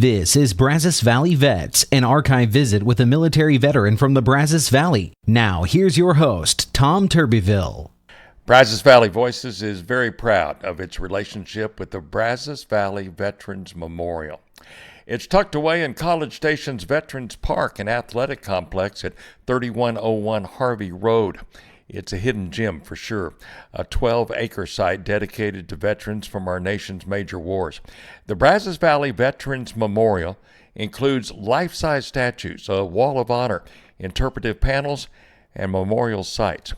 This is Brazos Valley Vets, an archive visit with a military veteran from the Brazos Valley. Now, here's your host, Tom Turbyville. Brazos Valley Voices is very proud of its relationship with the Brazos Valley Veterans Memorial. It's tucked away in College Station's Veterans Park and Athletic Complex at 3101 Harvey Road. It's a hidden gem for sure, a 12-acre site dedicated to veterans from our nation's major wars. The Brazos Valley Veterans Memorial includes life-size statues, a wall of honor, interpretive panels, and memorial sites.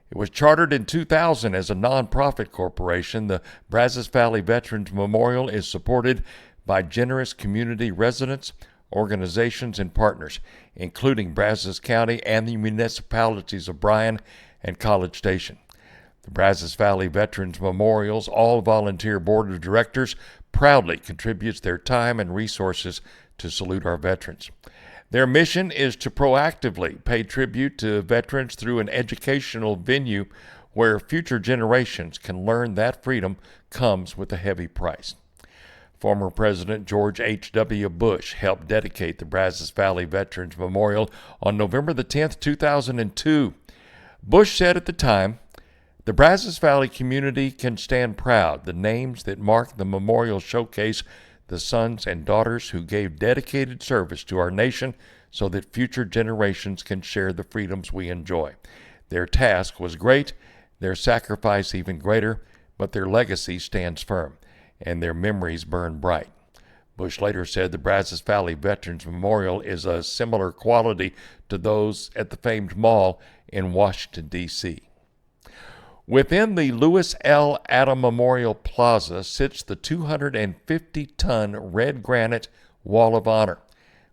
It was chartered in 2000 as a nonprofit corporation. The Brazos Valley Veterans Memorial is supported by generous community residents, organizations, and partners, including Brazos County and the municipalities of Bryan and College Station. The Brazos Valley Veterans Memorial's all-volunteer board of directors proudly contributes their time and resources to salute our veterans. Their mission is to proactively pay tribute to veterans through an educational venue where future generations can learn that freedom comes with a heavy price. Former President George H.W. Bush helped dedicate the Brazos Valley Veterans Memorial on November the 10th, 2002. Bush said at the time, "The Brazos Valley community can stand proud. The names that mark the memorial showcase the sons and daughters who gave dedicated service to our nation so that future generations can share the freedoms we enjoy. Their task was great, their sacrifice even greater, but their legacy stands firm, and their memories burn bright." Bush later said the Brazos Valley Veterans Memorial is a similar quality to those at the famed mall in Washington, D.C. Within the Lewis L. Adam Memorial Plaza sits the 250-ton red granite Wall of Honor,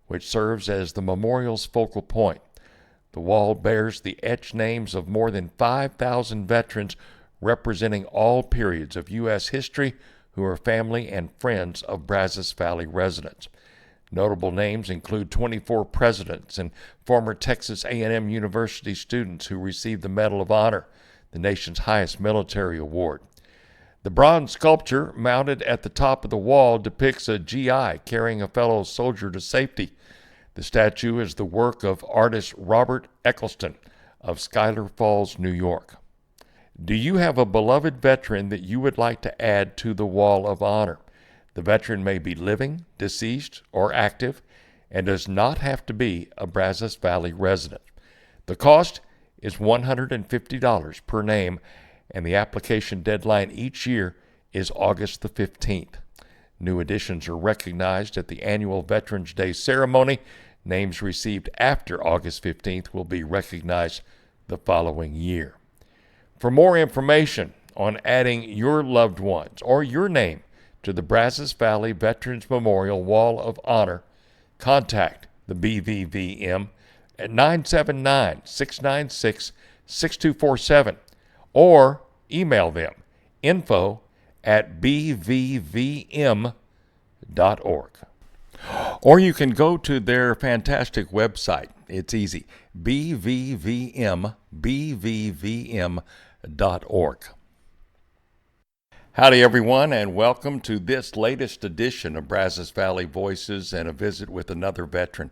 which serves as the memorial's focal point. The wall bears the etched names of more than 5,000 veterans representing all periods of U.S. history who are family and friends of Brazos Valley residents. Notable names include 24 presidents and former Texas A&M University students who received the Medal of Honor, the nation's highest military award. The bronze sculpture mounted at the top of the wall depicts a GI carrying a fellow soldier to safety. The statue is the work of artist Robert Eccleston of Schuyler Falls, New York. Do you have a beloved veteran that you would like to add to the Wall of Honor? The veteran may be living, deceased, or active, and does not have to be a Brazos Valley resident. The cost is $150 per name, and the application deadline each year is August the 15th. New additions are recognized at the annual Veterans Day ceremony. Names received after August 15th will be recognized the following year. For more information on adding your loved ones or your name to the Brazos Valley Veterans Memorial Wall of Honor, contact the BVVM at 979-696-6247 or email them info@bvvm.org. Or you can go to their fantastic website. It's easy, bvvm.org. Howdy everyone, and welcome to this latest edition of Brazos Valley Voices and a visit with another veteran.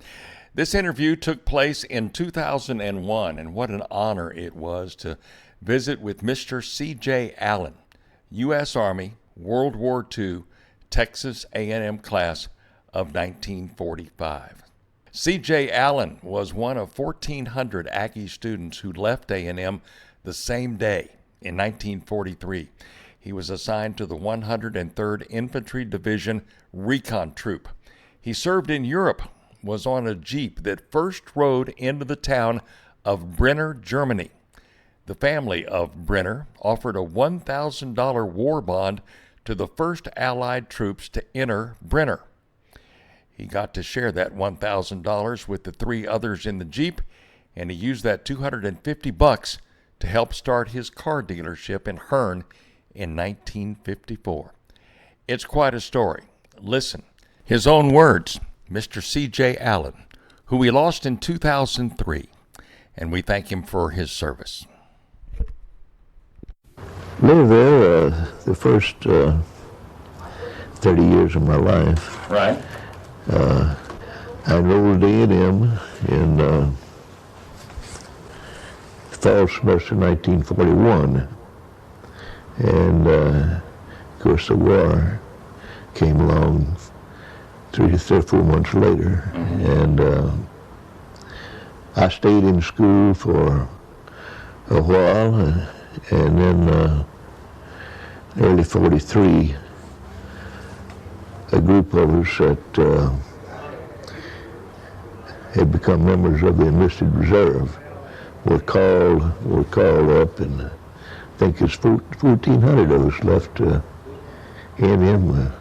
This interview took place in 2001, and what an honor it was to visit with Mr. C.J. Allen, U.S. Army, World War II, Texas A&M class of 1945. C.J. Allen was one of 1,400 Aggie students who left A&M the same day in 1943. He was assigned to the 103rd Infantry Division Recon Troop. He served in Europe, was on a Jeep that first rode into the town of Brenner, Germany. The family of Brenner offered a $1,000 war bond to the first Allied troops to enter Brenner. He got to share that $1,000 with the three others in the Jeep, and he used that $250 to help start his car dealership in Hearne in 1954. It's quite a story. Listen, his own words, Mr. C.J. Allen, who we lost in 2003, and we thank him for his service. Lived there the first 30 years of my life. Right. I enrolled at A&M in fall semester 1941, and of course the war came along 3 or 4 months later, and I stayed in school for a while, and then early 43, a group of us that had become members of the enlisted reserve were called up, and I think it's 1,400 of us left A&M the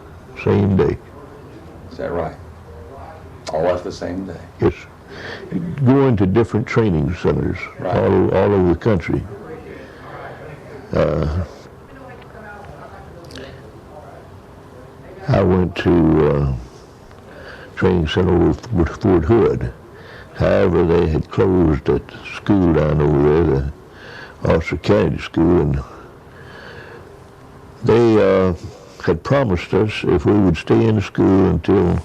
same day. Is that right? All at the same day? Yes. Going to different training centers all over the country. I went to training center with Fort Hood. However, they had closed that school down over there, the Officer Candidate School, and they had promised us if we would stay in school until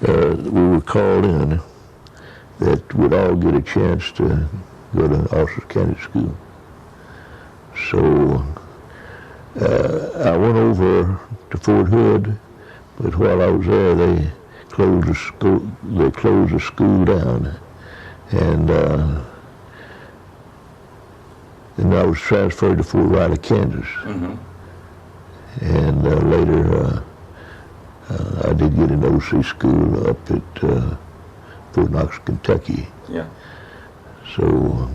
we were called in, that we'd all get a chance to go to Officer Candidate School. So I went over to Fort Hood, but while I was there, they closed the school down, and then I was transferred to Fort Riley, Kansas. And later I did get an OC school up at Fort Knox, Kentucky. Yeah. So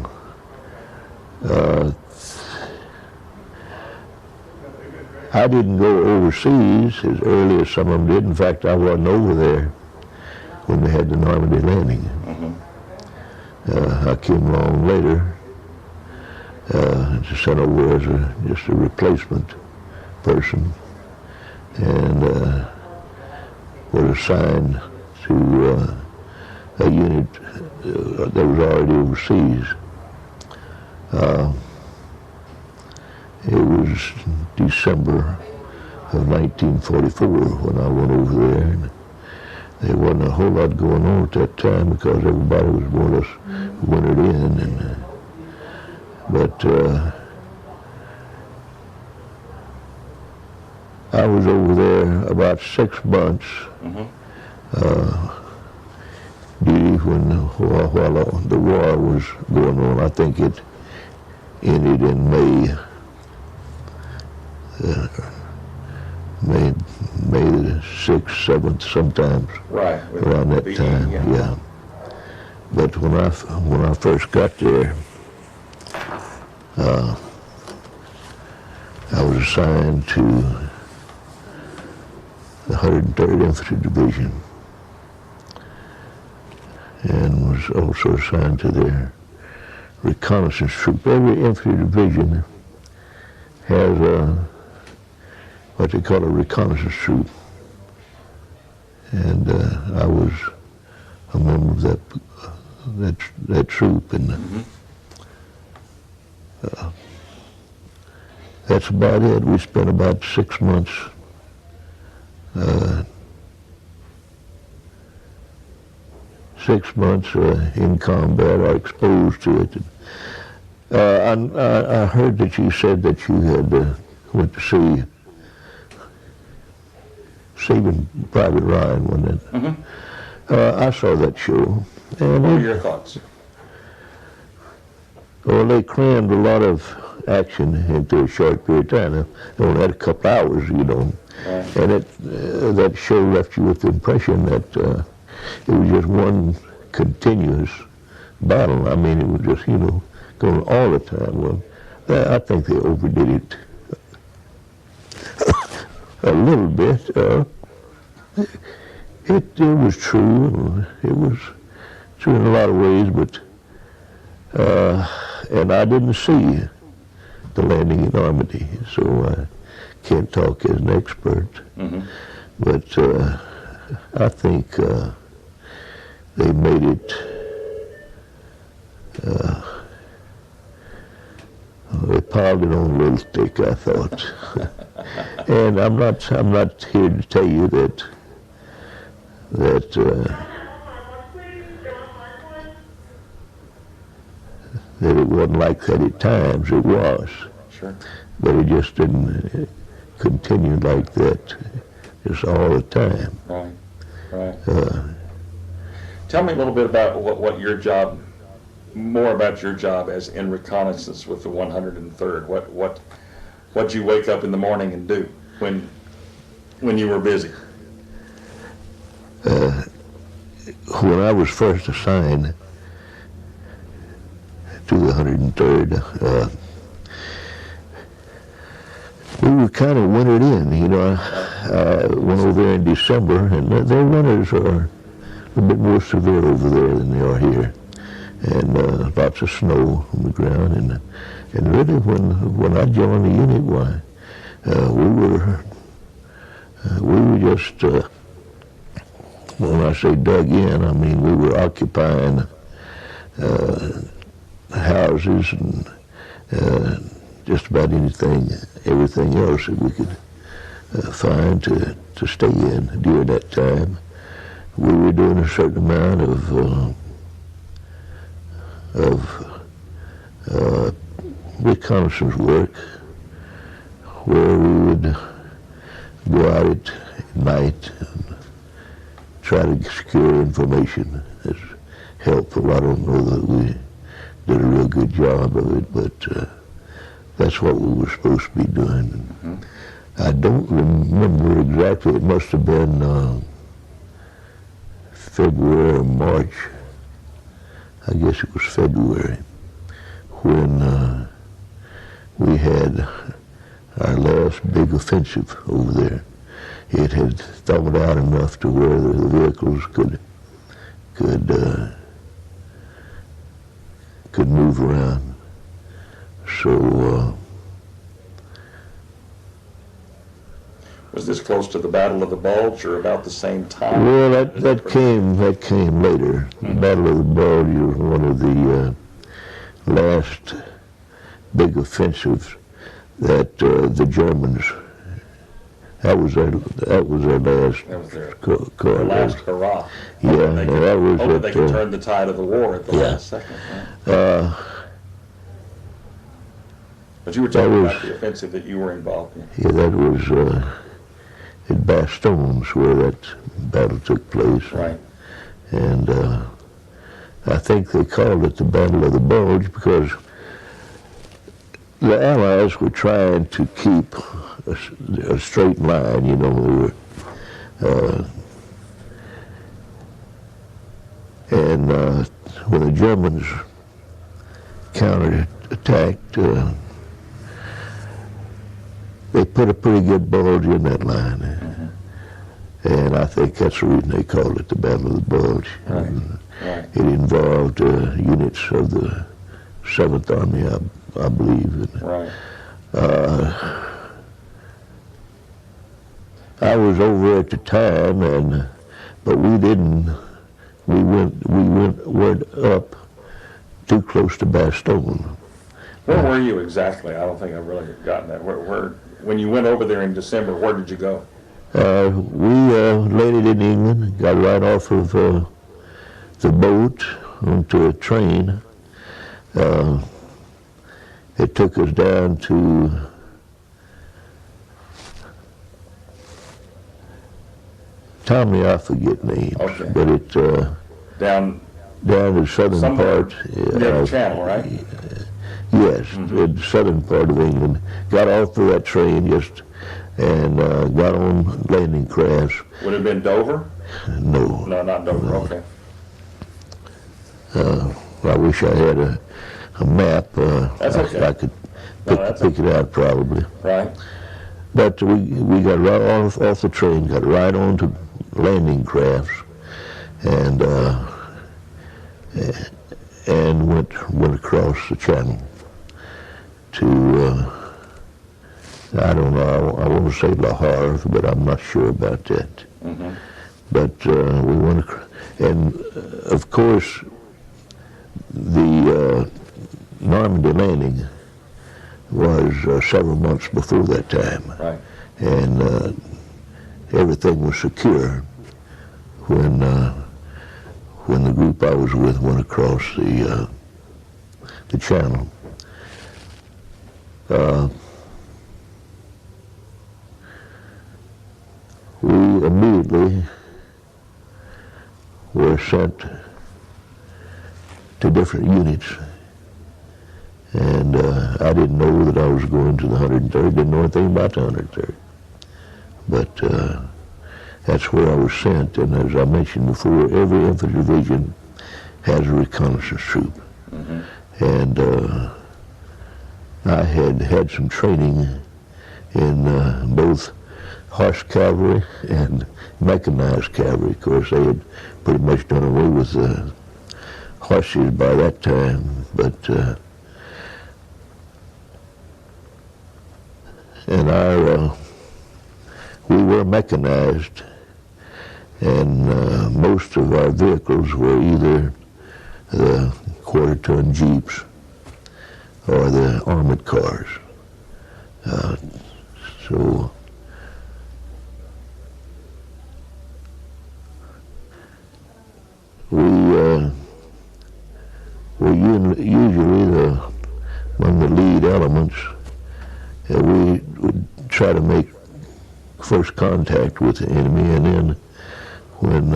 I didn't go overseas as early as some of them did. In fact, I wasn't over there when they had the Normandy landing. I came along later, just sent over as just a replacement person, and was assigned to a unit that was already overseas. It was December of 1944 when I went over there, and there wasn't a whole lot going on at that time because everybody was more or less wintered in. But I was over there about 6 months, while the war was going on. I think it ended in May the 6th, 7th, sometimes. Right. Around that time, yeah. But when I first got there, I was assigned to the 103rd Infantry Division, and was also assigned to their reconnaissance troop. Every infantry division has what they call a reconnaissance troop, and I was a member of that troop, and that's about it. We spent about 6 months in combat or exposed to it. I heard that you said that you had went to see Saving Private Ryan, wasn't it? I saw that show. And what are your thoughts? Well, they crammed a lot of action into a short period of time. They only had a couple hours, you know. Right. And that show left you with the impression that it was just one continuous battle. I mean, it was just, you know, going all the time. Well, I think they overdid it a little bit. It was true. It was true in a lot of ways, but and I didn't see the landing in Normandy, so I can't talk as an expert. But I think they made it. They piled it on a little thick, I thought. And I'm not here to tell you that that that it wasn't like that at times. It was. Sure. But it just didn't continue like that just all the time. Right. Right. Tell me a little bit about what your job, more about your job as in reconnaissance with the 103rd. What'd you wake up in the morning and do when you were busy? When I was first assigned to the 103rd, we were kind of wintered in, you know. I went over there in December, and their winters are a bit more severe over there than they are here. And lots of snow on the ground, and really when I joined the unit, why, we were just, when I say dug in, I mean we were occupying houses and just about everything else that we could find to stay in during that time. We were doing a certain amount of reconnaissance work, where we would go out at night and try to secure information. It's helpful. I don't know that we did a real good job of it, but that's what we were supposed to be doing. Mm-hmm. I don't remember exactly. It must have been February or March. I guess it was February when we had our last big offensive over there. It had thawed out enough to where the vehicles could move around. So was this close to the Battle of the Bulge, or about the same time? well, that came later. Mm-hmm. The Battle of the Bulge was one of the last big offensives that the Germans. That was their last. That was their last hurrah. Yeah, that was hoping it. They could turn the tide of the war at the last second. Right? But you were talking about the offensive that you were involved in. Yeah, that was at Bastogne, where that battle took place. Right. And I think they called it the Battle of the Bulge because the Allies were trying to keep a straight line, you know. They were, and when the Germans counterattacked, they put a pretty good bulge in that line. Mm-hmm. And I think that's the reason they called it the Battle of the Bulge. Right. Right. It involved units of the 7th Army, I believe. Right. I was over at the time, but we weren't up too close to Bastogne. Where were you exactly? I don't think I've really gotten that. Where when you went over there in December, where did you go? We landed in England, got right off of the boat onto a train. It took us down to Tommy, I forget names, Okay. but it Down the southern part. near the channel, right? Yes, in the southern part of England. Got off of that train and got on landing crafts. Would it have been Dover? No. No, not Dover. Okay. I wish I had a map. That's okay. I could pick it out probably. Right. But we got right off the train, got right on to landing crafts, and went across the channel to I don't know. I want to say La Havre, but I'm not sure about that. Mm-hmm. But we went and of course the Normandy landing was several months before that time. Right. And everything was secure when the group I was with went across the channel. We immediately were sent to different units, and I didn't know that I was going to the 103rd, didn't know anything about the 103rd, but that's where I was sent. And as I mentioned before, every infantry division has a reconnaissance troop. Mm-hmm. And I had some training in both horse cavalry and mechanized cavalry. Of course, they had pretty much done away with horses by that time, but and we were mechanized, and most of our vehicles were either the quarter-ton Jeeps or the armored cars. So we were usually among the lead elements. We would try to make first contact with the enemy, and then when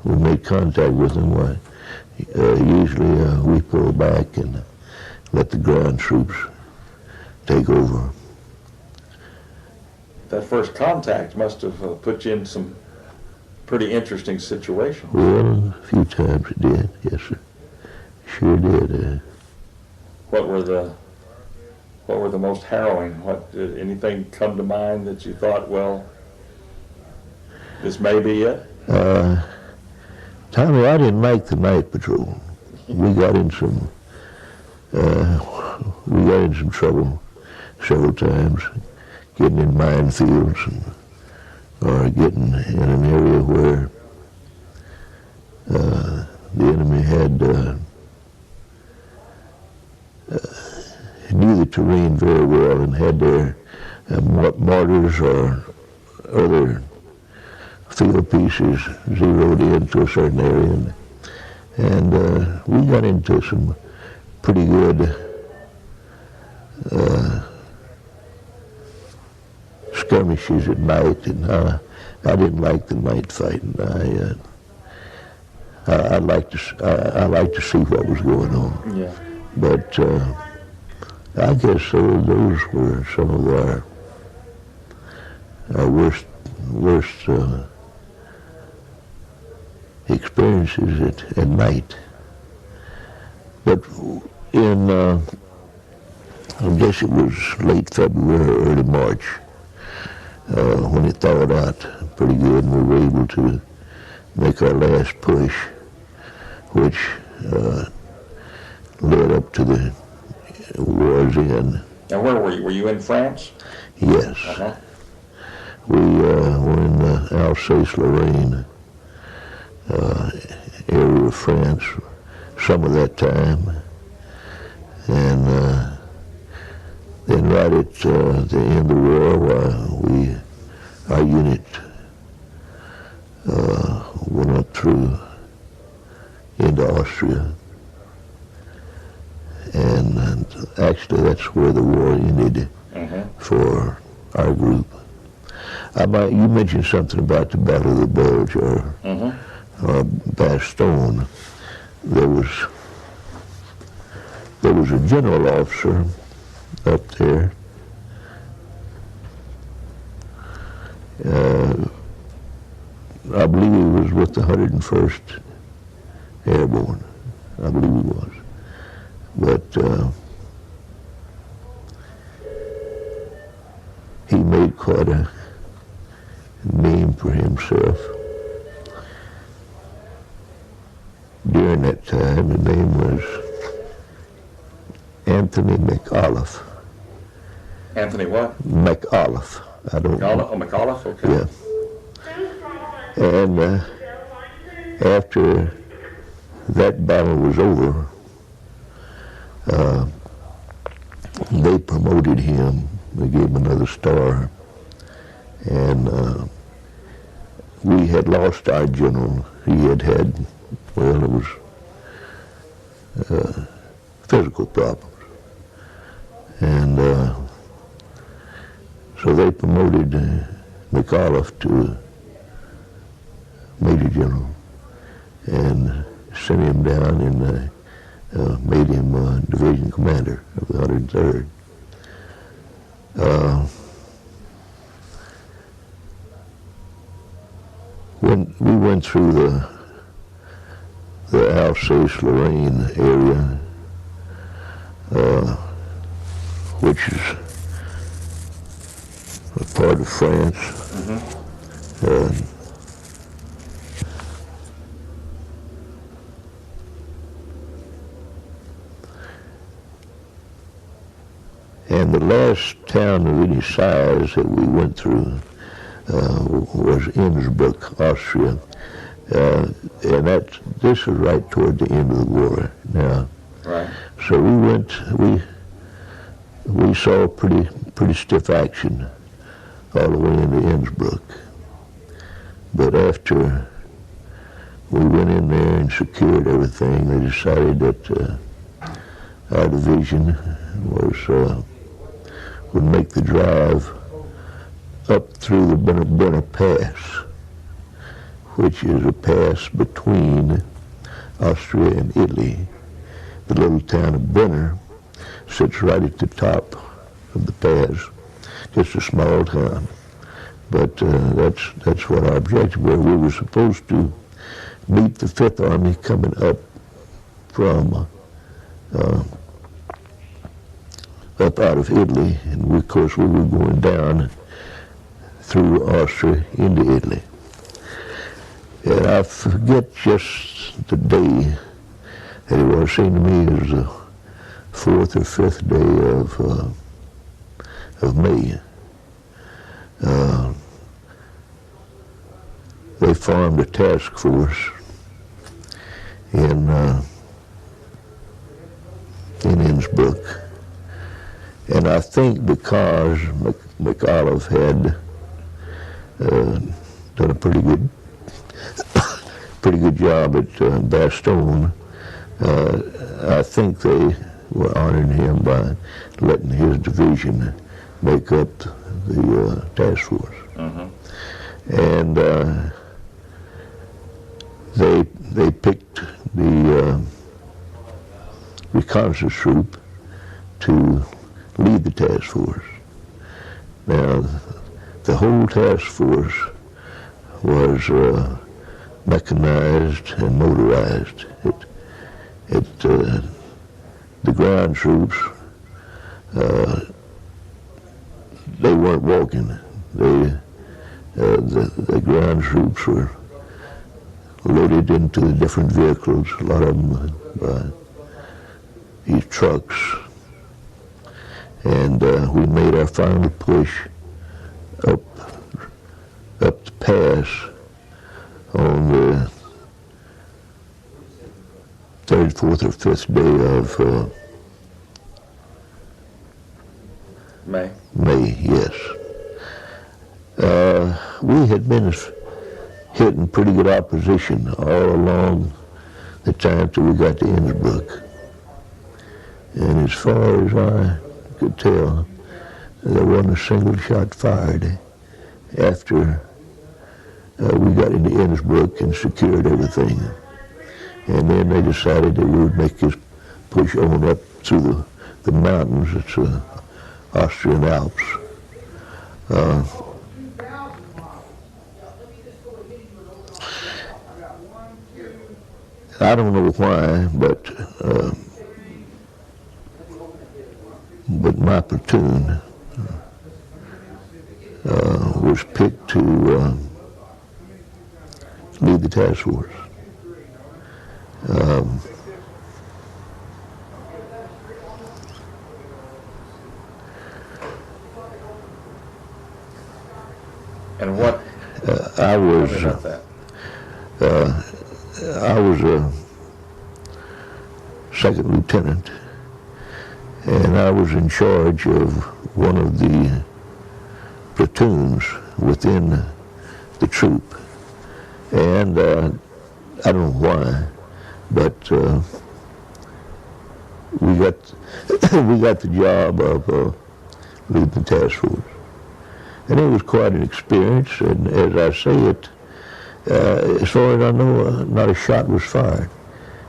we made contact with them, usually we pull back and let the ground troops take over. That first contact must have put you in some pretty interesting situations. Well, a few times it did, yes, sir. Sure did. What were the most harrowing? Did anything come to mind that you thought, well, this may be it? Tommy, I didn't like the night patrol. We got in some trouble several times, getting in minefields or getting in an area where the enemy knew the terrain very well and had their mortars or other field pieces zeroed into a certain area, and we got into some pretty good skirmishes at night, and I didn't like the night fighting. I like to see what was going on. Yeah. But I guess those were some of our worst experiences at night. But in I guess it was late February or early March when it thawed out pretty good, and we were able to make our last push, which led up to the war's end. And where were you? Were you in France? Yes. Uh-huh. We were in the Alsace-Lorraine area of France some of that time, and then right at the end of the war, our unit went up through into Austria, and actually that's where the war ended for our group. You mentioned something about the Battle of the Bulge or Bastogne. There was a general officer up there. I believe he was with the 101st Airborne. I believe he was. But he made quite a name for himself. During that time, the name was Anthony McAuliffe. Anthony what? McAuliffe. I don't know. Oh, McAuliffe, okay. Yeah. And after that battle was over, they promoted him. They gave him another star. And we had lost our general. He had, well, it was physical problems. And so they promoted McAuliffe to Major General and sent him down and made him division commander of the 103rd. When we went through the Alsace-Lorraine area, which is a part of France. And the last town of any size that we went through was Innsbruck, Austria. And this was right toward the end of the war now. Right. So we saw pretty stiff action all the way into Innsbruck. But after we went in there and secured everything, they decided that our division would make the drive up through the Brenner Pass, which is a pass between Austria and Italy. The little town of Brenner sits right at the top of the pass, just a small town. But that's what our objective was. We were supposed to meet the Fifth Army coming up from up out of Italy, and of course we were going down through Austria into Italy. And I forget just the day that it was. Seemed to me it was the 4th or 5th day of May. They formed a task force in Innsbruck. And I think because McAuliffe had done a pretty good job at Bastogne, I think they were honoring him by letting his division make up the task force. And they picked the reconnaissance troop to lead the task force. Now, the whole task force was mechanized and motorized. The ground troops, they weren't walking. The ground troops were loaded into the different vehicles, a lot of them by these trucks. And we made our final push up the pass on the 3rd, 4th, or 5th day of May. May, yes. We had been hitting pretty good opposition all along the time till we got to Innsbruck. And as far as I could tell, there wasn't a single shot fired after we got into Innsbruck and secured everything. And then they decided that we would make this push on up through the mountains. It's the Austrian Alps. I don't know why, but my platoon was picked to lead the task force. And what? I was a second lieutenant, and I was in charge of one of the platoons within the troop. And I don't know why, but we got we got the job of leading the task force, and it was quite an experience. And as I say it, as far as I know, not a shot was fired,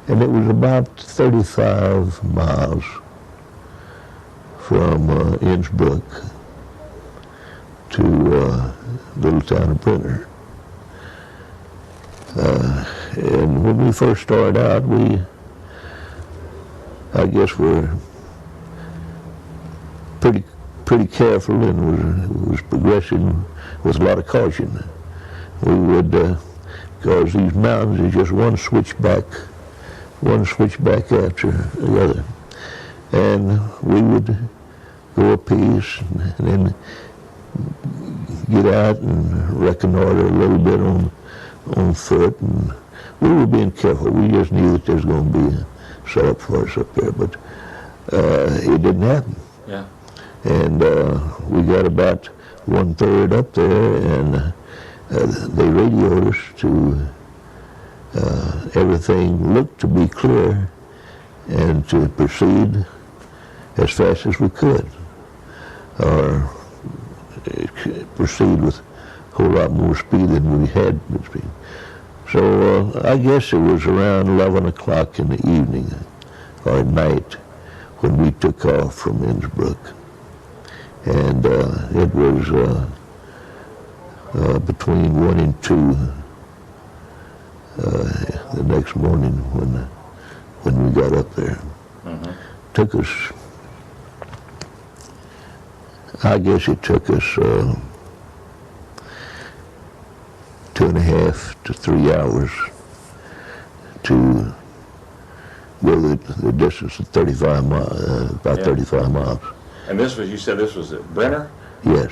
and it was about 35 miles from Innsbruck to little town of Brenner. And when we first started out, I guess we're pretty careful and was progressing with a lot of caution. We would, because these mountains is just one switchback after the other, and we would go a piece and then get out and reconnoiter a little bit on foot, and we were being careful. We just knew that there was going to be a setup for us up there, but it didn't happen. Yeah. And we got about 1/3 up there, and they radioed us to everything looked to be clear and to proceed as fast as we could, or proceed with a whole lot more speed than we had been speed. So I guess it was around 11 o'clock in the evening or at night when we took off from Innsbruck. And it was between 1 and 2 the next morning when we got up there. Mm-hmm. Took us, I guess it took us 2.5 to 3 hours to go the distance of 35 miles, about 35 miles. And this was, you said this was at Brenner? Yes.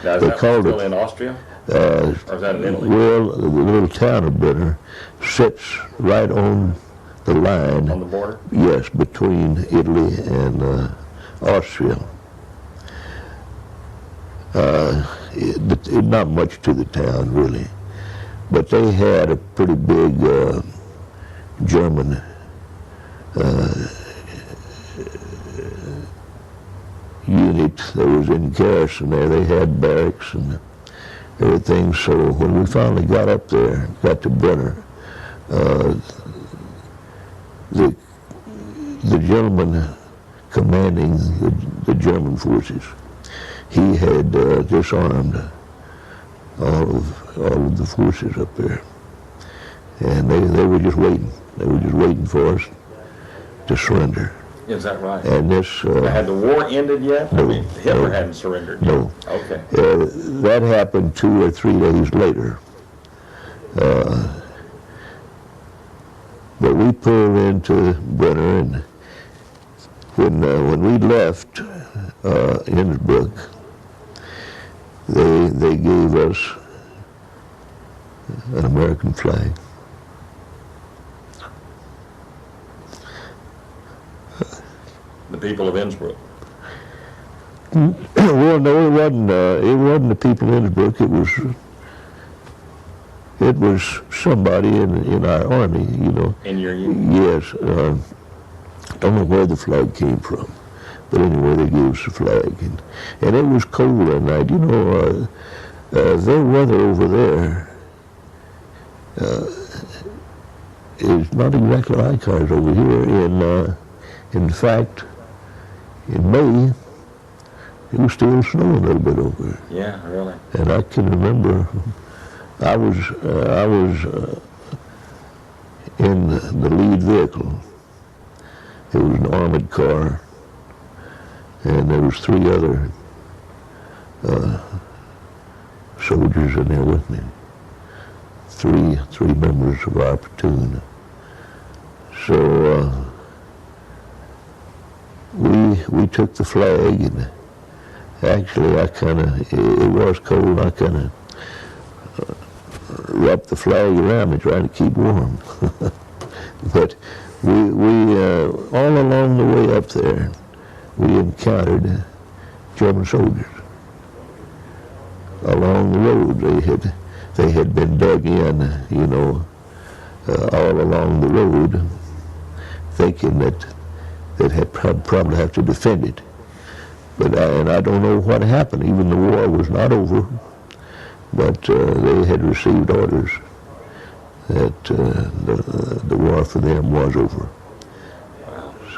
Now, is they that called still it, in Austria? or is that in Italy? Well, the little town of Brenner sits right on the line. On the border? Yes, between Italy and Austria. Not much to the town, really. But they had a pretty big German unit that was in garrison there. They had barracks and everything. So when we finally got up there, got to Brenner, the gentleman commanding the German forces, he had disarmed all of the forces up there, and they were just waiting. They were just waiting for us to surrender. Is that right? And this had the war ended yet? No, I mean, Hitler no, hadn't surrendered yet. No. Okay. That happened 2 or 3 days later. But we pulled into Brenner, and when we left Innsbruck, they gave us an American flag. The people of Innsbruck. Well, no, it wasn't the people of Innsbruck. It was somebody in our army, you know. In your union? Yes. Don't know where the flag came from, but anyway, they gave us the flag, and it was cold that night. You know, their weather over there is not exactly like ours over here. In fact, in May, it was still snowing a little bit over there. Yeah, really. And I can remember, I was in the lead vehicle. It was an armored car, and there was 3 other soldiers in there with me. Three members of our platoon. So we took the flag, and actually it was cold. I kind of wrapped the flag around me trying to keep warm. But we all along the way up there, we encountered German soldiers along the road. they had been dug in, you know, all along the road, thinking that they'd probably have to defend it. But I don't know what happened. Even the war was not over, but they had received orders that the war for them was over.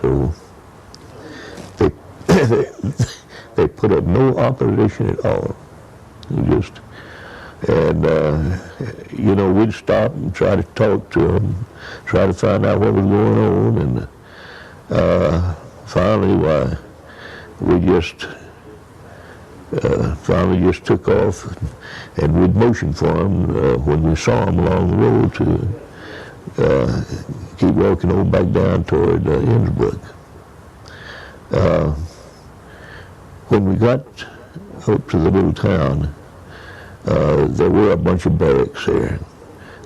So they put up no opposition at all. You know, we'd stop and try to talk to them, try to find out what was going on, and finally, we just took off, and we'd motion for them when we saw them along the road to keep walking on back down toward Innsbruck. When we got up to the little town, there were a bunch of barracks there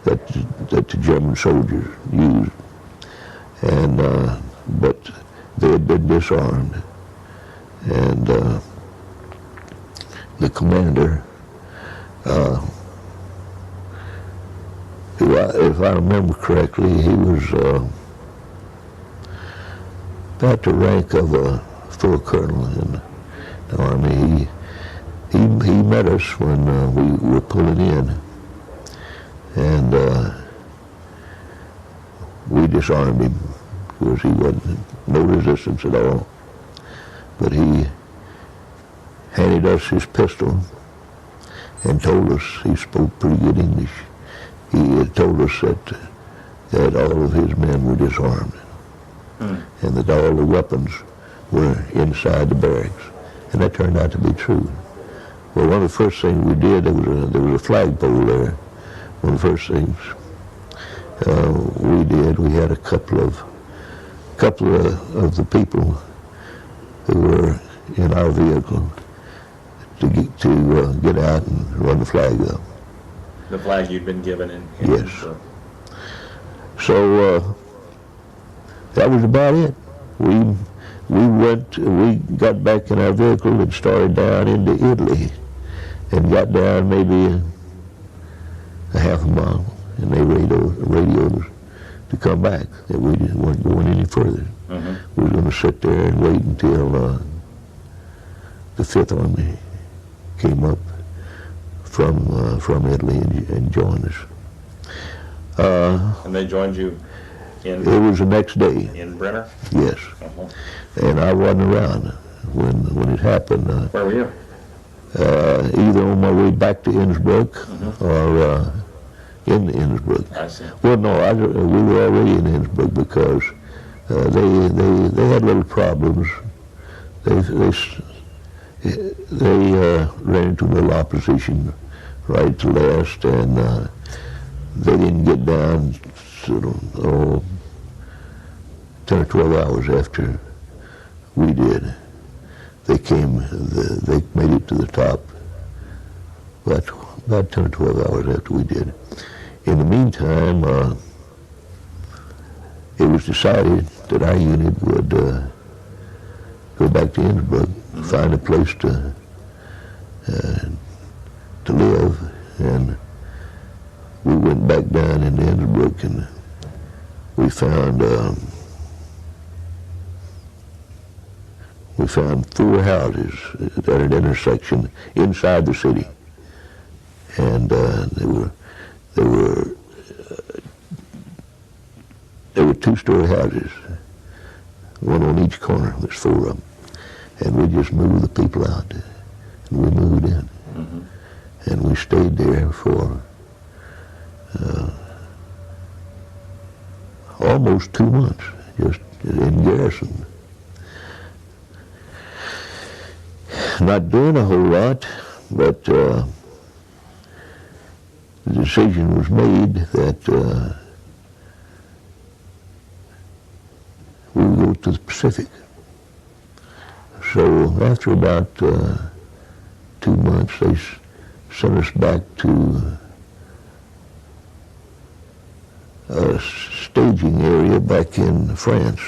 that the German soldiers used, and but they had been disarmed, and the commander, who, if I remember correctly, he was about the rank of a full colonel in the Army. He met us when we were pulling in, and we disarmed him because he wasn't no resistance at all. But he handed us his pistol and told us, he spoke pretty good English, he had told us that all of his men were disarmed, and that all the weapons were inside the barracks, and that turned out to be true. Well, one of the first things we did, there was a flagpole there. One of the first things we did, we had a couple of the people who were in our vehicle to get out and run the flag up. The flag you'd been given in yes. So that was about it. We got back in our vehicle and started down into Italy, and got down maybe a half a mile, and they radioed us to come back, that we weren't going any further. We were going to sit there and wait until the Fifth Army came up from Italy and joined us. And they joined you in? It was the next day. In Brenner? Yes. And I wasn't around when it happened. Where were you? Either on my way back to Innsbruck or in Innsbruck. I see. Well, no, we were already in Innsbruck because they had little problems. They ran into a little opposition right to last, and they didn't get down sort of 10 or 12 hours after we did. They made it to the top about 10 or 12 hours after we did. In the meantime, it was decided that our unit would go back to Innsbruck, find a place to live, and we went back down into Innsbruck, and we found 4 houses at an intersection inside the city, and they were 2-story houses, one on each corner. There's 4 of them, and we just moved the people out, and we moved in, and we stayed there for almost 2 months, just in garrison. Not doing a whole lot, but the decision was made that we would go to the Pacific. So after about 2 months, they sent us back to a staging area back in France.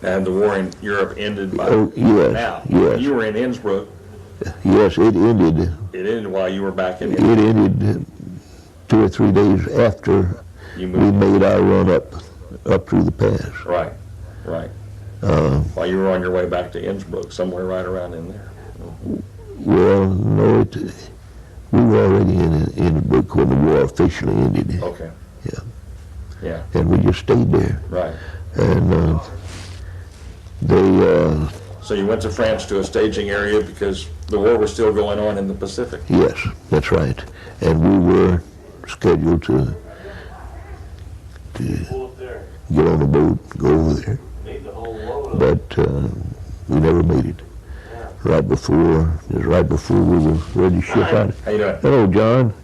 And the war in Europe ended by yes, now. Yes. You were in Innsbruck Yes, it ended. It ended while you were back in It ended 2 or 3 days after You we moved. made our run up through the pass. Right, right. While you were on your way back to Innsbruck, somewhere right around in there. Well, no, we were already in the book when the war officially ended. Okay. Yeah. Yeah, And we just stayed there. right. And they, So you went to France to a staging area because the war was still going on in the Pacific. yes, that's right. And we were scheduled to get on a boat, go over there. But we never made it. It was right before we were ready to ship out. How you doing? Hello, John.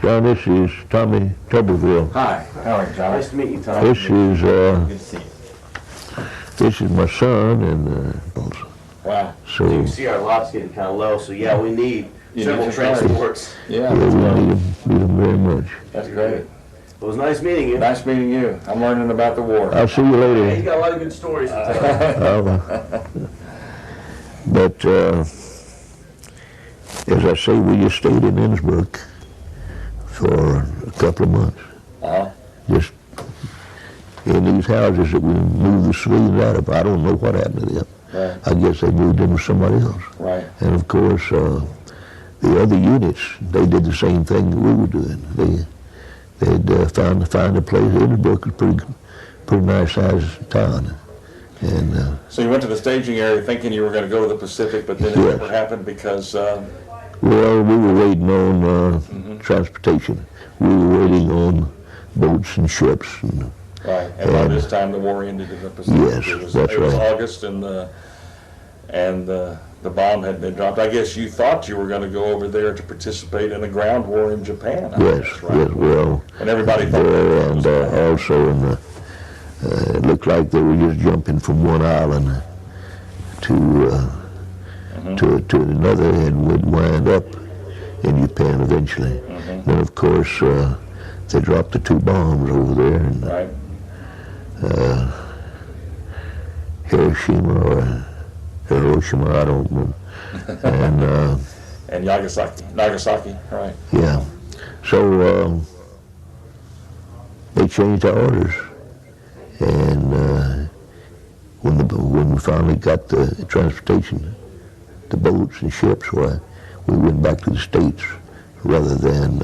John, this is Tommy Tuberville. Hi, how are you, John? Nice to meet you, Tom. This is Good to see you. this is my son, and Wow. so You can see our lot's getting kind of low, so yeah, we need You several need some transports. Yeah, we need them very much. that's great. It was nice meeting you. Nice meeting you. I'm learning about the war. I'll see you Yeah, later. you got a lot of good stories to tell. But as I say, we just stayed in Innsbruck for a couple of months. Uh-huh. Just in these houses that we moved the civilians out of. I don't know what happened to them. Right, I guess they moved in with somebody else. right. And of course, the other units, they did the same thing that we were doing. They'd find a place. Innsbruck was pretty nice sized town. And So you went to the staging area thinking you were going to go to the Pacific, but then it Yes. never happened because, well, we were waiting on transportation. We were waiting on boats and ships. And, right, and by And- this time the war ended in the Pacific. Yes, that's It was right. August and the bomb had been dropped. I guess you thought you were going to go over there to participate in a ground war in Japan. I yes, guess, right? yes, well, And everybody thought there that was and also it looked like they were just jumping from one island to another, and would wind up in Japan eventually. Then of course they dropped the 2 bombs over there, and right. Hiroshima, I don't know. And And Nagasaki, right. yeah, so they changed our orders, and when we finally got the transportation, the boats and ships, why we went back to the States rather than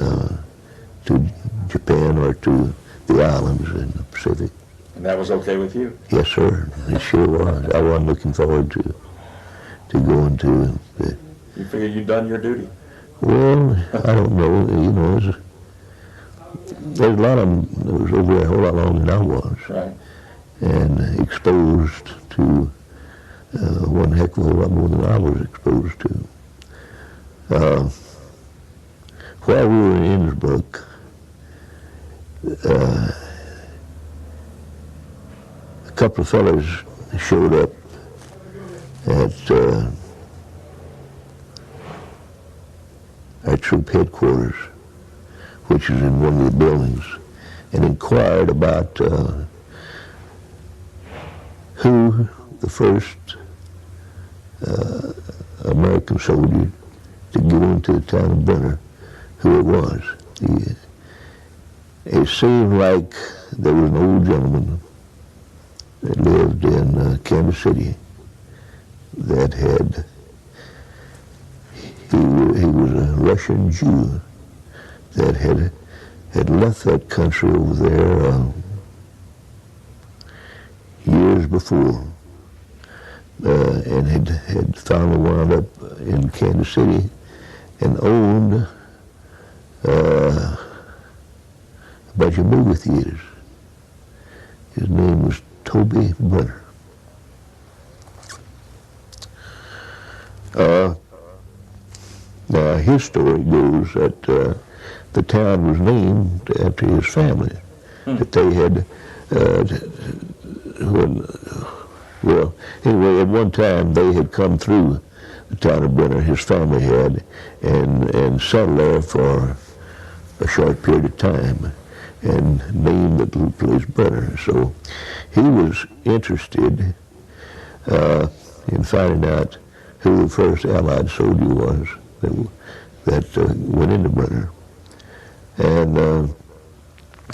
to Japan or to the islands in the Pacific. And that was okay with you? Yes, sir. It sure was. I wasn't looking forward to going to the. You figured you'd done your duty? Well, I don't know. You know, there's a lot of them that was over there a whole lot longer than I was, Right. and exposed to one heck of a whole lot more than I was exposed to. While we were in Innsbruck, a couple of fellows showed up at our troop headquarters, which is in one of the buildings, and inquired about who the first American soldier to go into the town of Brenner, who it was. It seemed like there was an old gentleman that lived in Kansas City that he was a Russian Jew that had left that country over there years before, and had finally wound up in Kansas City and owned a bunch of movie theaters. His name was Toby Brenner. Now, his story goes that the town was named after his family. That they had, well, anyway, at one time they had come through the town of Brenner, his family had, and settled there for a short period of time, and named the little place Brenner. So he was interested in finding out who the first Allied soldier was that went into Brenner. And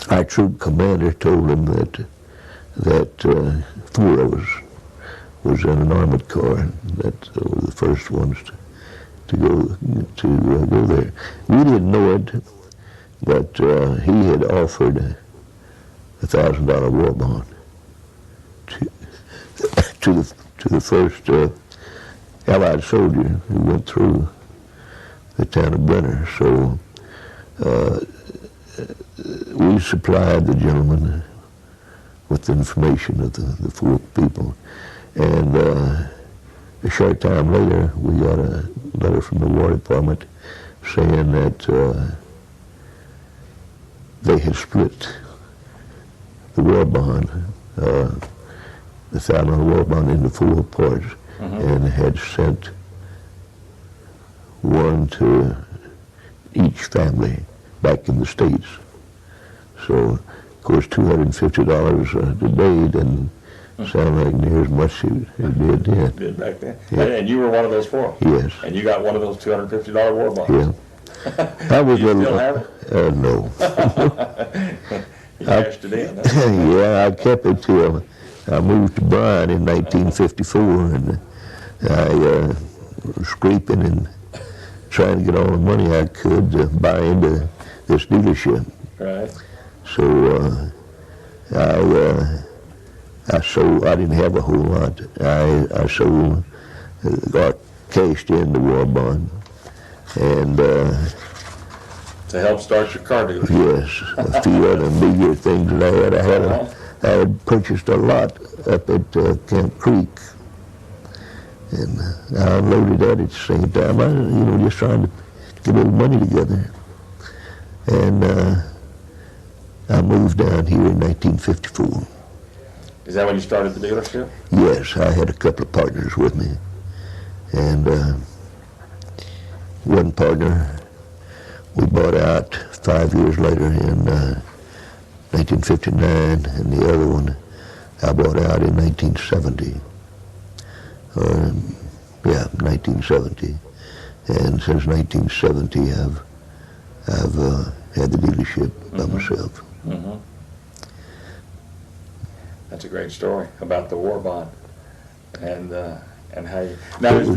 our troop commander told him that 4 of us was in an armored car, and that were the first ones to go there. We didn't know it, but he had offered a $1,000 war bond to the first Allied soldier who went through the town of Brenner. So we supplied the gentleman with the information of the 4 people, and a short time later we got a letter from the War Department saying that they had split the war bond, the $1,000 war bond, into 4 parts, and had sent one to each family back in the States. So, of course, $250 today didn't sound like near as much as it did then. It did back then. Yeah. And you were one of those 4? Yes. And you got one of those $250 war bonds? Yeah. I was Do you still have it? No. You cashed it in, Yeah, I kept it till I moved to Bryan in 1954, and I was scraping and trying to get all the money I could to buy into this dealership. Right. So I sold. I didn't have a whole lot. I sold, got cashed in the war bond, and To help start your car dealership. yes, a few other bigger things that I had. I had purchased a lot up at Camp Creek, and I unloaded that at the same time. I, just trying to get a little money together, and I moved down here in 1954. Is that when you started the dealership? Yes, I had a couple of partners with me, and one partner we bought out 5 years later in 1959, and the other one I bought out in 1970. 1970, and since 1970 I've had the dealership by myself. Mm-hmm. That's a great story about the war bond, and how you. Now is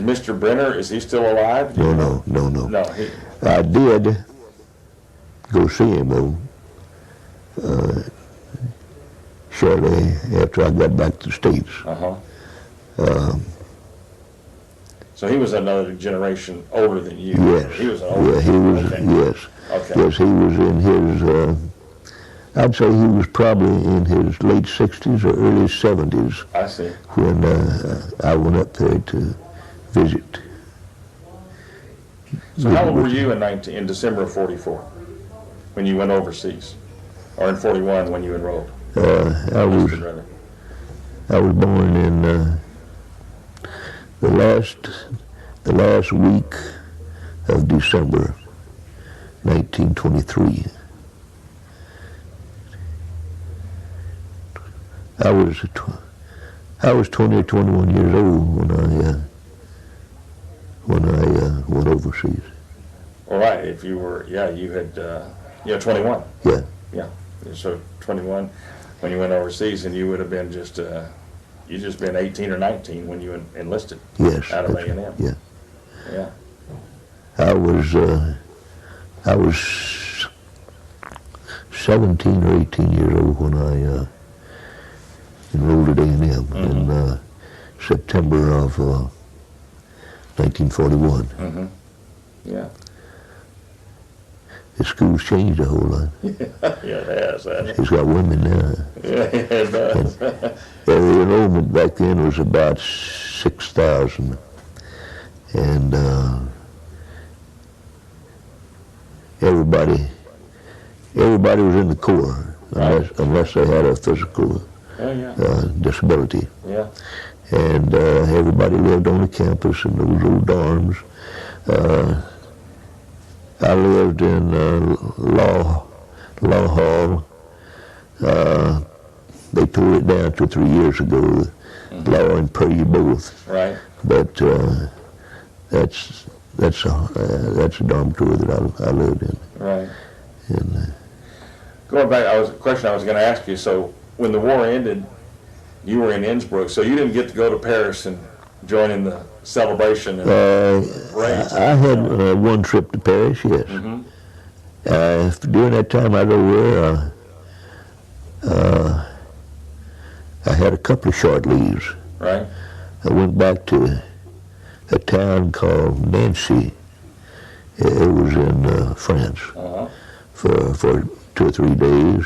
Mr. Brenner, is he still alive? No. No, I did go see him though, shortly after I got back to the States. So he was another generation older than you. Yes. He was an older. Yeah, he was. Okay. Yes. Okay. Yes, he was in his. I'd say he was probably in his late 60s or early 70s. I see. When I went up there to visit. So how old were you in December of '44 when you went overseas, or in '41 when you enrolled? I was born in the last week of December, 1923. I was 20 or 21 years old when I went overseas. All right. If you were, you had, 21. Yeah. Yeah. So 21 when you went overseas, and you would have been just been 18 or 19 when you enlisted. Yes. Out of A&amp. Yeah. Yeah. I was 17 or 18 years old when I enrolled at A&amp in September of 1941. Mm-hmm. Yeah. The school's changed a whole lot. Yeah, it has, hasn't it? It's got women now. Yeah, it does. The enrollment back then was about 6,000, and everybody was in the Corps unless they had a physical disability. Yeah. And everybody lived on the campus in those old dorms. I lived in Law Hall. They tore it down 2 or 3 years ago. law and prayer both. Right. But that's a dormitory that I lived in. Right. And Going back, a question I was going to ask you. So when the war ended, you were in Innsbruck, so you didn't get to go to Paris and join in the celebration and parades. I had one trip to Paris, yes. During that time I was over there, I had a couple of short leaves. Right. I went back to a town called Nancy. It was in France for 2 or 3 days.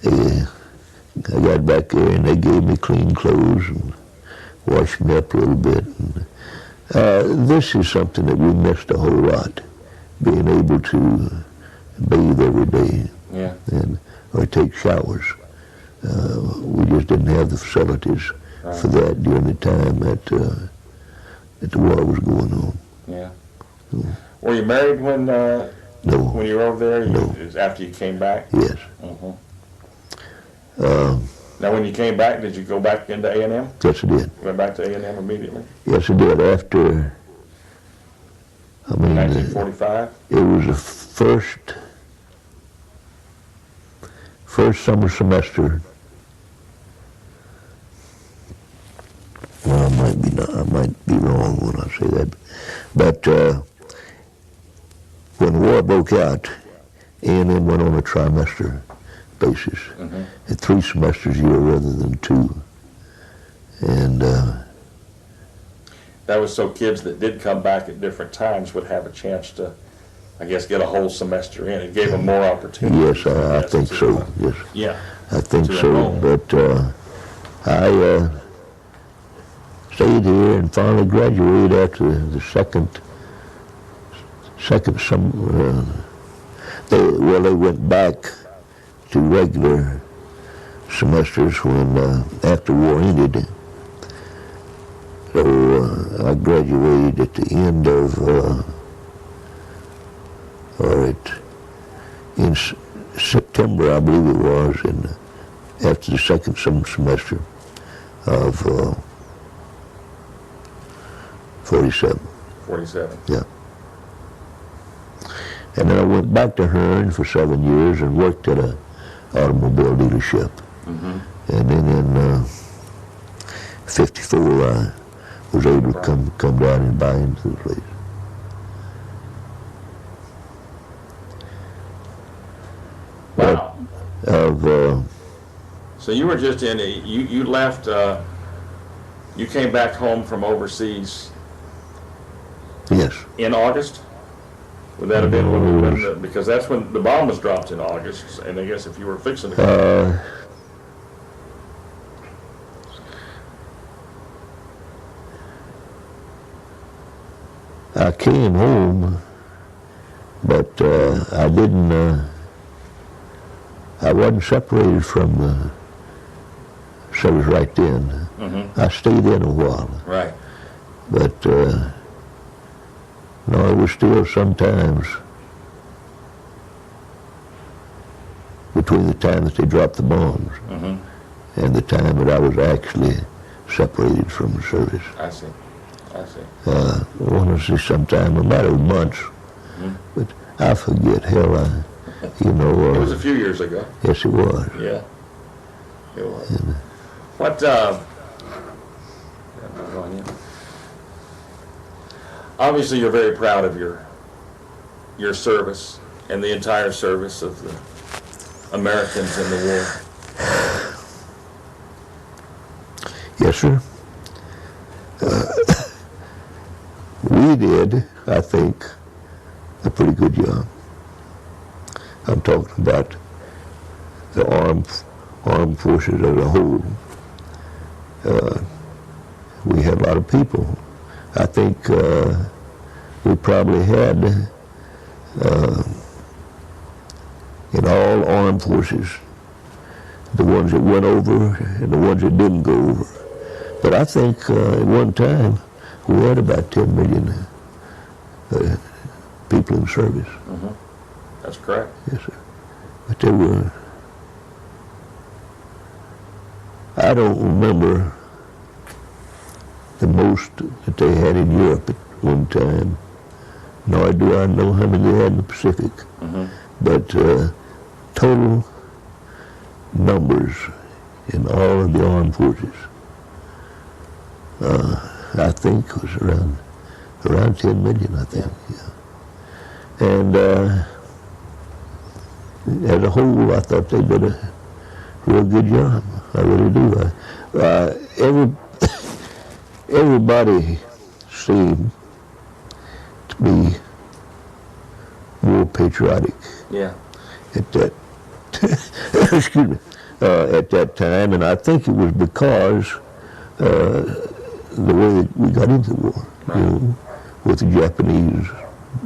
I got back there and they gave me clean clothes and washed me up a little bit. And, this is something that we missed a whole lot, being able to bathe every day or take showers. We just didn't have the facilities for that during the time that the war was going on. Yeah. Were you married when No. when you were over there? No. It was after you came back? Yes. Now, when you came back, did you go back into A&M? Yes, I did. Went back to A&M immediately? Yes, I did. After, 1945? It was the first summer semester. Well, I might be wrong when I say that, but when the war broke out, A&M went on a trimester basis, at 3 semesters a year rather than 2, and that was so kids that did come back at different times would have a chance to, I guess, get a whole semester in. It gave them more opportunity. yes, I think so. Yes, Yeah. I think To so. enroll. But I stayed here and finally graduated after the second summer. They went back to regular semesters when after war ended. So I graduated at the end of, in September, I believe it was, and after the second semester of 47. 47. Yeah. And then I went back to Hearn for 7 years and worked at a automobile dealership. And then in 54, I was able to come down and buy into the place. Wow. So you were just in, you left, you came back home from overseas Yes. in August? Would that have been because that's when the bomb was dropped in August, and I guess if you were fixing to go. I came home, but I didn't, I wasn't separated from the service right then. I stayed in a while. Right. But no, it was still sometimes between the time that they dropped the bombs and the time that I was actually separated from the service. I see. I want to say sometime, a matter of months, but I forget. Hell, you know. It was a few years ago. Yes, it was. Yeah. It was. What, obviously you're very proud of your service and the entire service of the Americans in the war. Yes, sir. We did, I think, a pretty good job. I'm talking about the armed forces as a whole. We had a lot of people. I think we probably had, in all armed forces, the ones that went over and the ones that didn't go over. But I think at one time we had about 10 million people in service. That's correct. Yes, sir. But there were I don't remember the most that they had in Europe at one time, nor do I know how many they had in the Pacific. But total numbers in all of the armed forces, I think was around 10 million, I think. Yeah. And as a whole, I thought they did a real good job. I really do. Everybody seemed to be more patriotic. Yeah. At that, excuse me, at that time, and I think it was because the way that we got into the war, you know, with the Japanese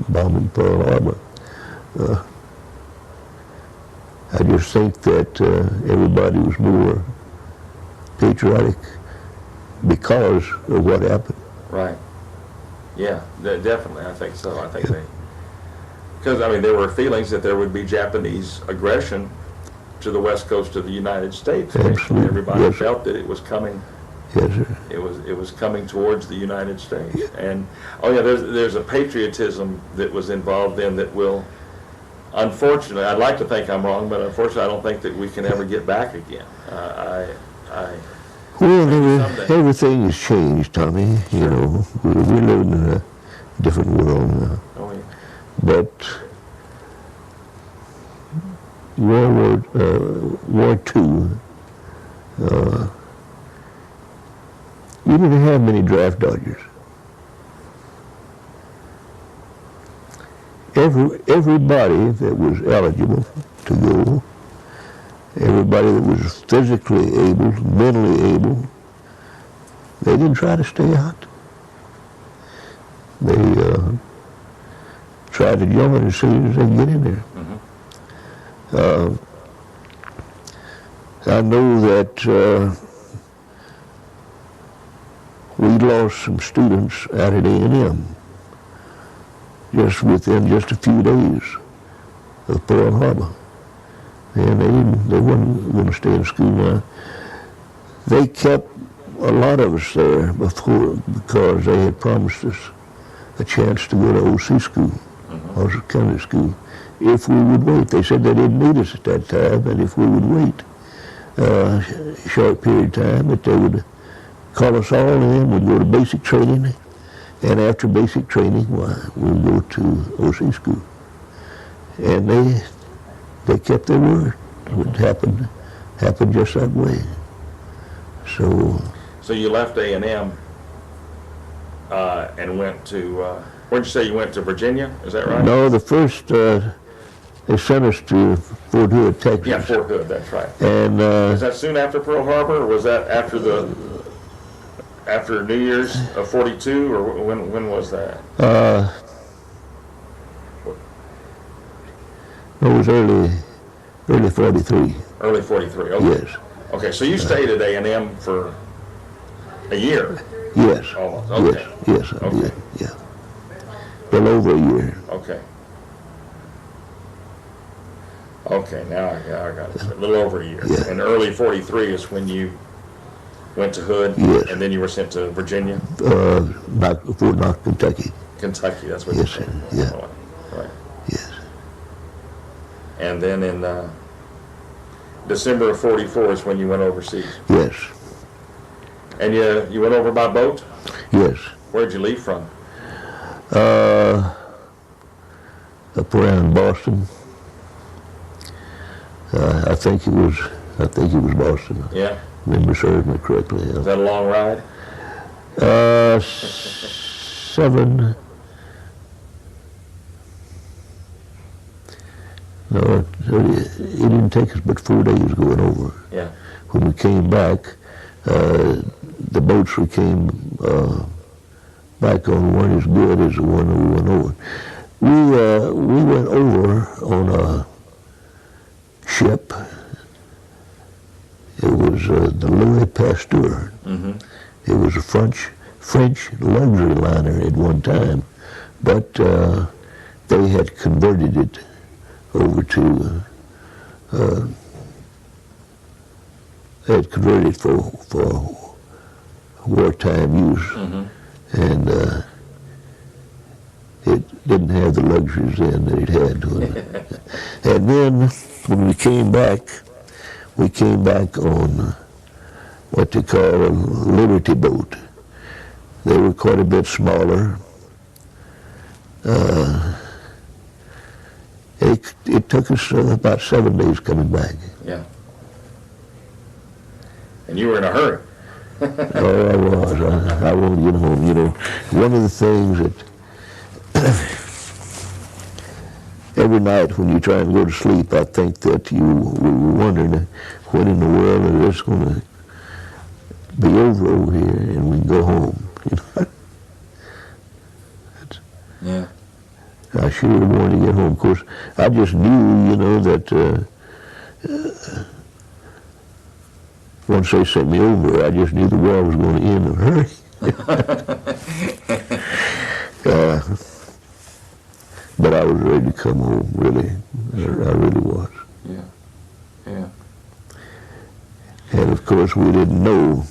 bombing Pearl Harbor. I just think that everybody was more patriotic because of what happened. Right. Yeah, definitely. I think so. I think because I mean, there were feelings that there would be Japanese aggression to the west coast of the United States. Absolutely. Everybody Yes, felt that it was coming. Yes, sir. It was coming towards the United States. And oh yeah, there's a patriotism that was involved in that will, unfortunately, I'd like to think I'm wrong, but unfortunately I don't think that we can ever get back again. Well, everything has changed, Tommy. You know, we're living in a different world now. Oh, yeah. But War II, you didn't have many draft dodgers. Everybody that was eligible to go, everybody that was physically able, mentally able, they didn't try to stay out. They tried to jump in as soon as they get in there. I know that we lost some students out at A&M just within just a few days of Pearl Harbor. And they weren't going to stay in school now. They kept a lot of us there before because they had promised us a chance to go to OC school, Officer County School, if we would wait. They said they didn't need us at that time, and if we would wait a short period of time, that they would call us all in, we'd go to basic training, and after basic training, we'd go to OC school. And they kept their word. It would happen just that way. So you left A&M and went to, where'd you say you went to Virginia? Is that right? No, the first, they sent us to Fort Hood, Texas. Yeah, Fort Hood, that's right. And was that soon after Pearl Harbor, or was that after New Year's of '42, or when was that? It was early 43. Early 43, okay. Yes. Okay, so you stayed at A&M for a year? Yes. Almost, okay. Yes, I Okay. did, yeah. A little over a year. Okay. Okay, now I got it. A little over a year. Yeah. And early 43 is when you went to Hood, Yes. and then you were sent to Virginia? Fort Knox, Kentucky. Kentucky, that's what Yes, you said. yeah. Right. Yes. And then in December of 44 is when you went overseas. Yes. And you went over by boat? Yes. Where'd you leave from? Up around Boston. I think it was Boston. Yeah. Remember serving me correctly. Was that a long ride? 7. No, it didn't take us but 4 days going over. Yeah. When we came back, the boats we came back on weren't as good as the one that we went over. We went over on a ship. It was the Louis Pasteur. Mm-hmm. It was a French luxury liner at one time, but they had converted it over to they had converted for wartime use, and it didn't have the luxuries then that it had. And then when we came back on what they call a Liberty boat. They were quite a bit smaller. It took us about 7 days coming back. Yeah. And you were in a hurry. Oh, I was. I wanted to get home. You know, one of the things that every night when you try and go to sleep, I think that you were wondering when in the world is this going to be over here and we can go home. You know? Yeah. I sure wanted to get home. Of course, I just knew, you know, that once they sent me over, I just knew the war was going to end in a hurry. But I was ready to come home, really. I really was. Yeah. Yeah. And of course, we didn't know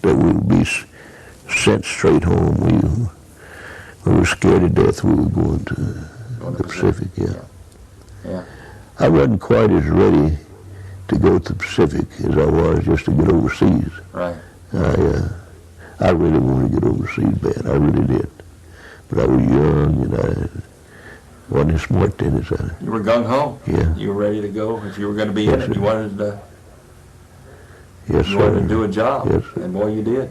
that we would be sent straight home. We were scared to death we were going to the Pacific, Yeah. I wasn't quite as ready to go to the Pacific as I was just to get overseas. Right. I really wanted to get overseas bad, I really did. But I was young and I wasn't as smart then as I... You were gung-ho. Yeah. You were ready to go. If you were going to be Yes, in it, sir. you wanted to... Yes, You wanted sir. to do a job, Yes, sir. and boy, you did.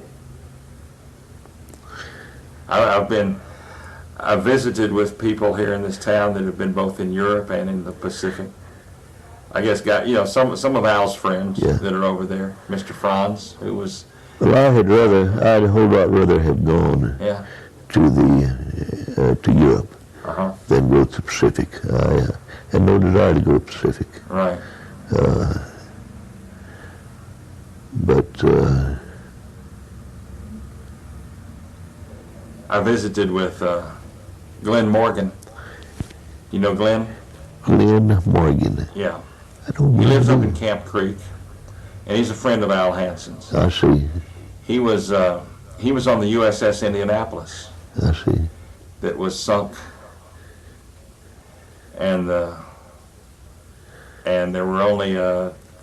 I've visited with people here in this town that have been both in Europe and in the Pacific. I guess some of Al's friends Yeah. that are over there. Mr. Franz, who was Well, I'd a whole lot rather have gone to Europe than go to the Pacific. I had no desire to go to the Pacific. Right. But I visited with Glenn Morgan. You know Glenn? Glenn Morgan, Yeah. I don't He lives up know. in Camp Creek, and he's a friend of Al Hansen's. I see, He was on the USS Indianapolis I see. that was sunk, and there were only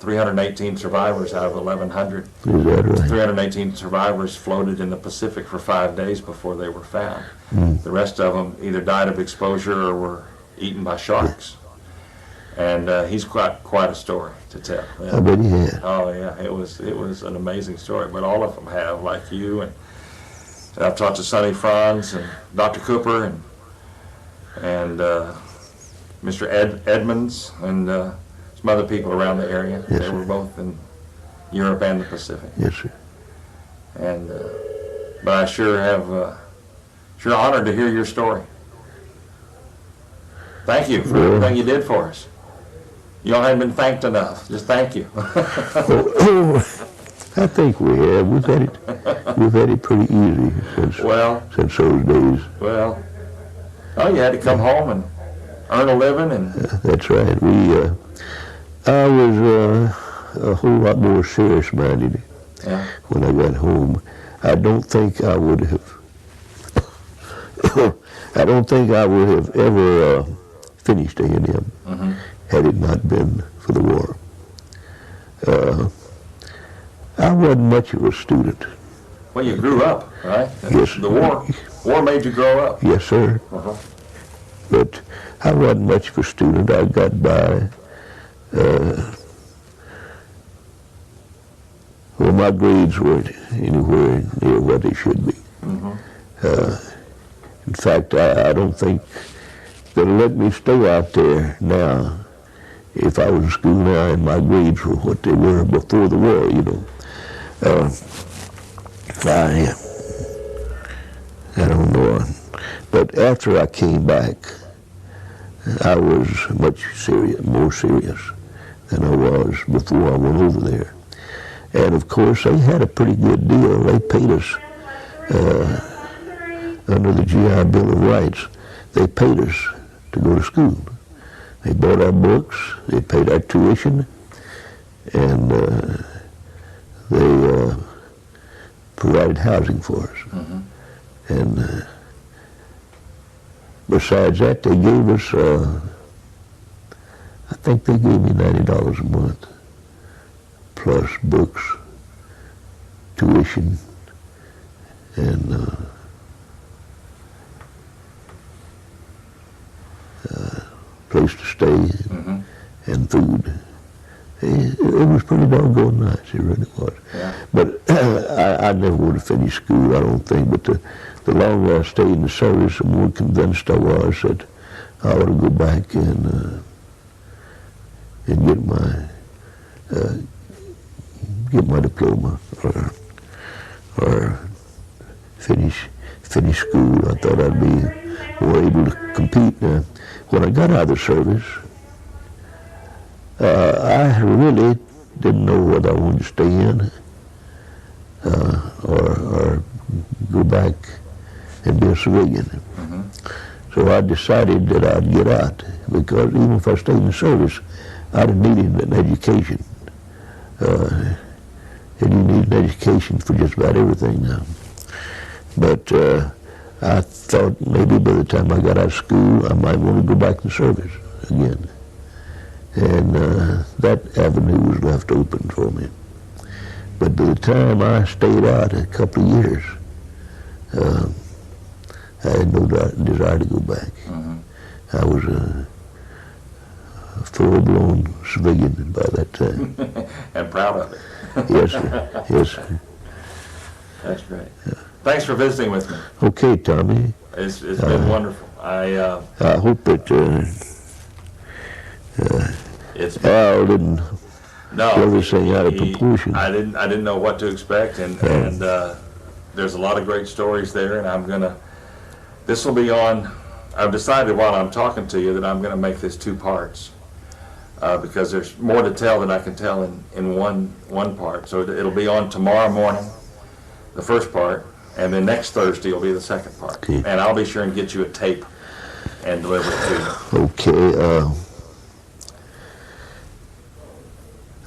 318 survivors out of 1,100. Is that right? 318 survivors floated in the Pacific for 5 days before they were found. The rest of them either died of exposure or were eaten by sharks. And he's quite a story to tell. I bet he had. Oh yeah, it was an amazing story. But all of them have, like you, and I've talked to Sonny Franz and Dr. Cooper and Mr. Edmonds and some other people around the area. Yes, They were both in Europe and the Pacific. Yes, sir. And but I sure honored to hear your story. Thank you for everything you did for us. You all haven't been thanked enough. Just thank you. I think we have. We've had it pretty easy since those days. Well, you had to come home and earn a living, and That's right. I was a whole lot more serious-minded when I got home. I don't think I would have. I don't think I would have ever finished A&M had it not been for the war. I wasn't much of a student. well, you grew up, right? Yes. The war made you grow up. Yes, sir. But I wasn't much of a student. I got by. Well, my grades weren't anywhere near what they should be. In fact, I don't think they'll let me stay out there now if I was in school now and my grades were what they were before the war, you know. I don't know. But after I came back, I was more serious than I was before I went over there. And of course, they had a pretty good deal. They paid us under the GI Bill of Rights. They paid us to go to school. They bought our books, they paid our tuition, and they provided housing for us. Mm-hmm. And besides that, they gave us, I think they gave me $90 a month, plus books, tuition, and place to stay, Mm-hmm. and food. It was pretty doggone nice, it really was. Yeah. But I never would have finished school, I don't think, but the longer I stayed in the service, the more convinced I was that I ought to go back and get my diploma or finish school. I thought I'd be more able to compete. When I got out of the service, I really didn't know whether I wanted to stay in or go back and be a civilian. Mm-hmm. So I decided that I'd get out, because even if I stayed in the service, I'd have needed an education. And you need an education for just about everything now. But I thought maybe by the time I got out of school, I might want to go back to the service again. And that avenue was left open for me. But by the time I stayed out a couple of years, I had no desire to go back. Mm-hmm. I was a full-blown civilian by that time. And proud of it. Yes, sir. Yes, sir. That's great. Thanks for visiting with me. Okay, Tommy. It's been wonderful. I hope that It's been, Al didn't no, blow this thing out of he- proportion. I didn't know what to expect, and there's a lot of great stories there, and this will be on. I've decided while I'm talking to you that I'm gonna make this 2 parts. Because there's more to tell than I can tell in one part. So it'll be on tomorrow morning, the first part, and then next Thursday will be the second part. Okay. And I'll be sure and get you a tape and deliver it to you. Okay,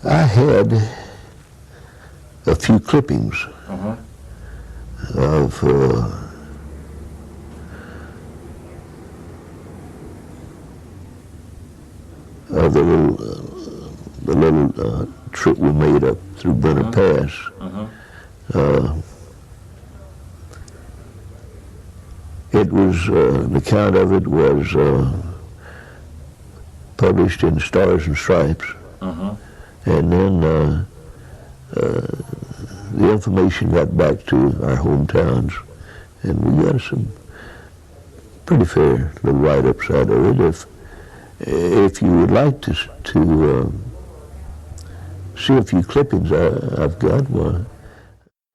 I had a few clippings Mhm. of the little trip we made up through Brenner Pass. It was, the account of it was published in Stars and Stripes. And then the information got back to our hometowns, and we got some pretty fair little write-ups out of it. If you would like to see a few clippings I've got, well.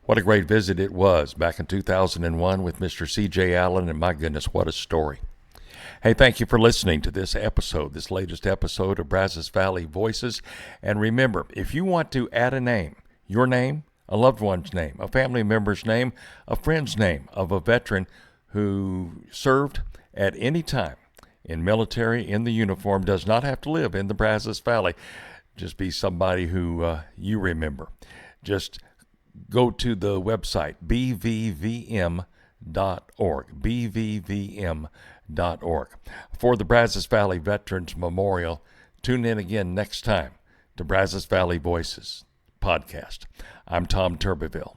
What a great visit it was back in 2001 with Mr. C.J. Allen, and my goodness, what a story. Hey, thank you for listening to this latest episode of Brazos Valley Voices. And remember, if you want to add a name, your name, a loved one's name, a family member's name, a friend's name of a veteran who served at any time in military, in the uniform, does not have to live in the Brazos Valley. Just be somebody who you remember. Just go to the website, bvvm.org, bvvm.org. For the Brazos Valley Veterans Memorial, tune in again next time to Brazos Valley Voices podcast. I'm Tom Turbeville.